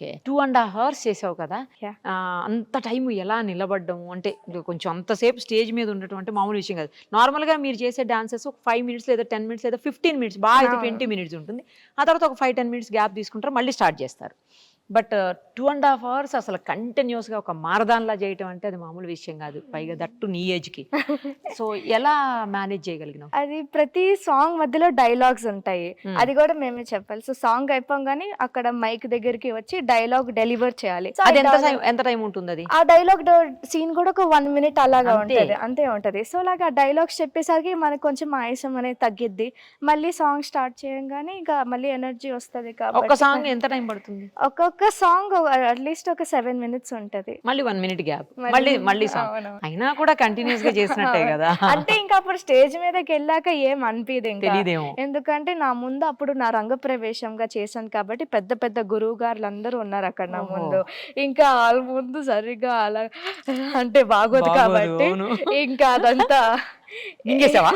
Okay. 2.5 hours చేసావు కదా! Yeah. అంత టైం ఎలా నిలబడ్డం అంటే కొంచెం అంతసేపు స్టేజ్ మీద ఉండటం అంటే మామూలు విషయం కాదు. నార్మల్‌గా మీరు చేసే డాన్సెస్ ఒక 5 మినిట్స్ లేదా 10 మినిట్స్ లేదా 15 మినిట్స్ బాగా అయితే 20 మినిట్స్ ఉంటుంది. ఆ తర్వాత ఒక 5, 10 మినిట్స్ గ్యాప్ తీసుకుంటారు. మళ్ళీ స్టార్ట్ చేస్తారు. బట్ 2.5 అవర్స్ అసలు కంటిన్యూస్‌గా ఒక మారథాన్‌లా చేయటం అంటే అది మామూలు విషయం కాదు. పైగా దట్టు నీ ఏజ్‌కి. సో, ఎలా మేనేజ్ చేయగలిగినావు? అది ప్రతి సాంగ్ మధ్యలో డైలాగ్స్ ఉంటాయి. Hmm. అది కూడా మేమే చెప్పాలి. సో సాంగ్ అయిపోగానే అక్కడ మైక్ దగ్గరికి వచ్చి డైలాగ్ డెలివర్ చేయాలి. So, అది ఆ ఎంత టైం ఉంటుంది అది? ఆ డైలాగ్ సీన్ కూడా ఒక 1 మినిట్ అలాగా అంతే. ఉంటది. అంతే ఉంటది. సో అలాగా డైలాగ్స్ చెప్పేసరికి మనకు కొంచెం ఆయాసం అనేది తగ్గిద్ది. మళ్ళీ సాంగ్ స్టార్ట్ చేయంగానే ఇక మళ్ళీ ఎనర్జీ వస్తది ఒక్క కాబట్టి సాంగ్ ఎంత టైం పడుతుంది? ఒక్కొక్క సాంగ్ అట్లీస్ట్ ఒక 7 మినిట్స్ ఉంటది. మళ్ళీ 1 మినిట్ గ్యాప్. మళ్ళీ సాంగ్. అవును. అయినా కూడా కంటిన్యూస్ గా చేసినట్టే కదా! అంటే ఇంకా అప్పుడు స్టేజ్ మీదకి వెళ్ళాక ఏం అనిపిదు ఇంకా. తెలీదేమో. ఎందుకంటే నా ముందు అప్పుడు నా రంగ ప్రవేశంగా చేశాను కాబట్టి పెద్ద పెద్ద గురువు గారులు అందరూ ఉన్నారు అక్కడ నా ఓహో. ముందు. ఇంకా వాళ్ళ ముందు సరిగ్గా అలా అంటే బాగోదు బాగోదు, కాబట్టి అవును. ఇంకా అదంతా మింగేసావా?